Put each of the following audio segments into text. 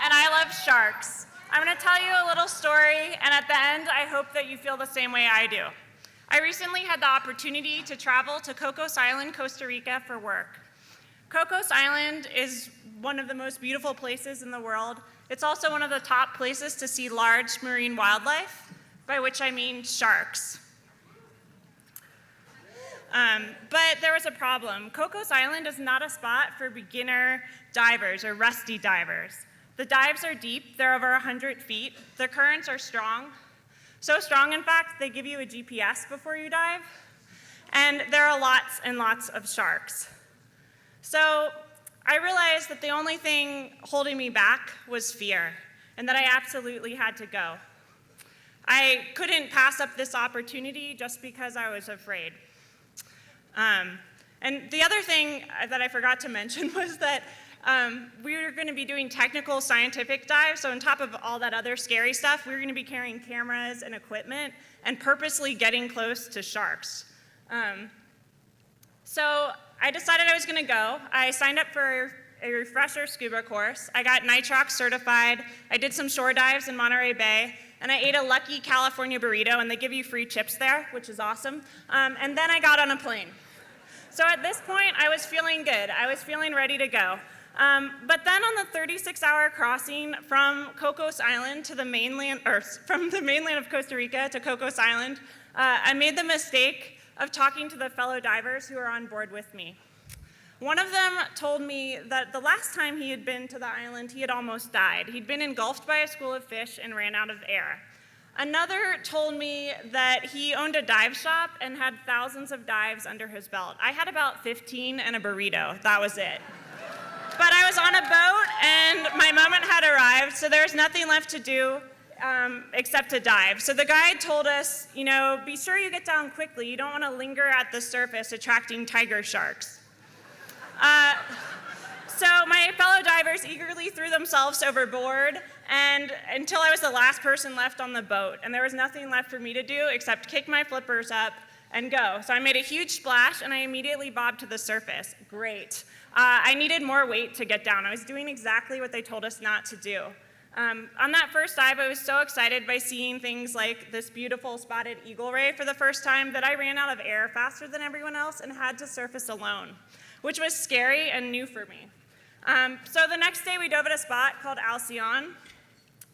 and I love sharks. I'm going to tell you a little story, and at the end, I hope that you feel the same way I do. I recently had the opportunity to travel to Cocos Island, Costa Rica for work. Cocos Island is one of the most beautiful places in the world. It's also one of the top places to see large marine wildlife, by which I mean sharks. But there was a problem. Cocos Island is not a spot for beginner divers or rusty divers. The dives are deep, they're over 100 feet. The currents are strong. So strong, in fact, they give you a GPS before you dive. And there are lots and lots of sharks. So I realized that the only thing holding me back was fear, and that I absolutely had to go. I couldn't pass up this opportunity just because I was afraid. And the other thing that I forgot to mention was that we were going to be doing technical scientific dives, so on top of all that other scary stuff, we were going to be carrying cameras and equipment and purposely getting close to sharks. So I decided I was going to go. I signed up for a refresher scuba course. I got nitrox certified. I did some shore dives in Monterey Bay, and I ate a Lucky California burrito, and they give you free chips there, which is awesome. And then I got on a plane. So at this point, I was feeling good. I was feeling ready to go. But then on the 36-hour crossing from Cocos Island to the mainland, or from the mainland of Costa Rica to Cocos Island, I made the mistake of talking to the fellow divers who were on board with me. One of them told me that the last time he had been to the island, he had almost died. He'd been engulfed by a school of fish and ran out of air. Another told me that he owned a dive shop and had thousands of dives under his belt. I had about 15 and a burrito. That was it. But I was on a boat, and my moment had arrived, so there was nothing left to do except to dive. So the guide told us, you know, be sure you get down quickly. You don't want to linger at the surface attracting tiger sharks. So my fellow divers eagerly threw themselves overboard, and until I was the last person left on the boat, and there was nothing left for me to do except kick my flippers up and go. So I made a huge splash, and I immediately bobbed to the surface. Great. I needed more weight to get down. I was doing exactly what they told us not to do. On that first dive, I was so excited by seeing things like this beautiful spotted eagle ray for the first time that I ran out of air faster than everyone else and had to surface alone, which was scary and new for me. So the next day, we dove at a spot called Alcyon.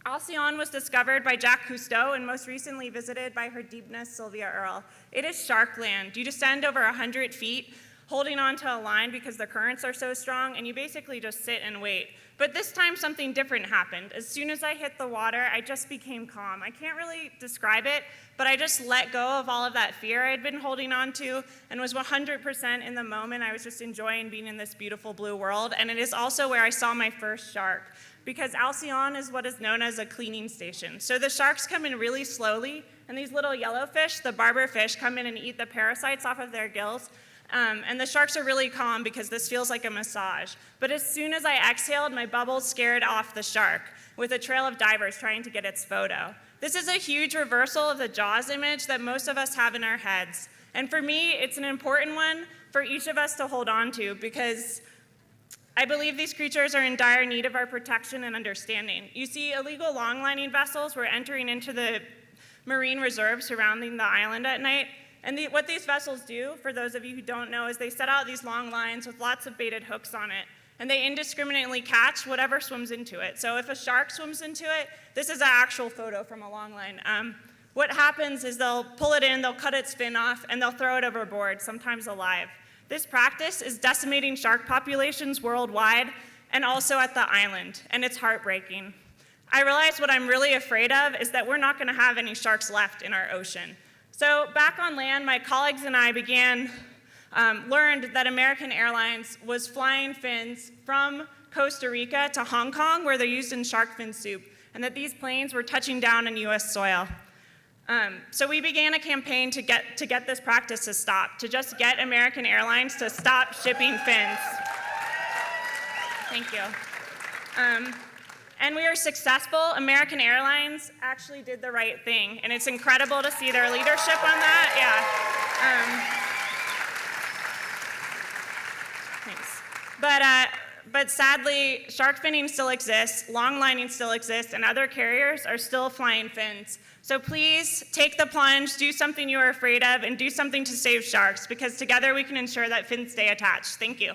Alcyon was discovered by Jack Cousteau and most recently visited by Her Deepness Sylvia Earle. It is shark land. You descend over 100 feet, holding onto a line because the currents are so strong, and you basically just sit and wait. But this time, something different happened. As soon as I hit the water, I just became calm. I can't really describe it, but I just let go of all of that fear I'd been holding on to and was 100% in the moment. I was just enjoying being in this beautiful blue world, and it is also where I saw my first shark, because Alcyon is what is known as a cleaning station. So the sharks come in really slowly, and these little yellow fish, the barber fish, come in and eat the parasites off of their gills. And the sharks are really calm because this feels like a massage. But as soon as I exhaled, my bubbles scared off the shark with a trail of divers trying to get its photo. This is a huge reversal of the Jaws image that most of us have in our heads. And for me, it's an important one for each of us to hold on to because I believe these creatures are in dire need of our protection and understanding. You see, illegal longlining vessels were entering into the marine reserve surrounding the island at night. And what these vessels do, for those of you who don't know, is they set out these long lines with lots of baited hooks on it, and they indiscriminately catch whatever swims into it. So if a shark swims into it, this is an actual photo from a long line. What happens is they'll pull it in, they'll cut its fin off, and they'll throw it overboard, sometimes alive. This practice is decimating shark populations worldwide and also at the island, and it's heartbreaking. I realize what I'm really afraid of is that we're not going to have any sharks left in our ocean. So back on land, my colleagues and I learned that American Airlines was flying fins from Costa Rica to Hong Kong, where they're used in shark fin soup, and that these planes were touching down in US soil. So we began a campaign to get this practice to stop, to just get American Airlines to stop shipping fins. Thank you. And we were successful. American Airlines actually did the right thing, and it's incredible to see their leadership on that. Yeah. Thanks. but sadly, shark finning still exists, long lining still exists, and other carriers are still flying fins. So please take the plunge, do something you are afraid of, and do something to save sharks, because together we can ensure that fins stay attached. Thank you.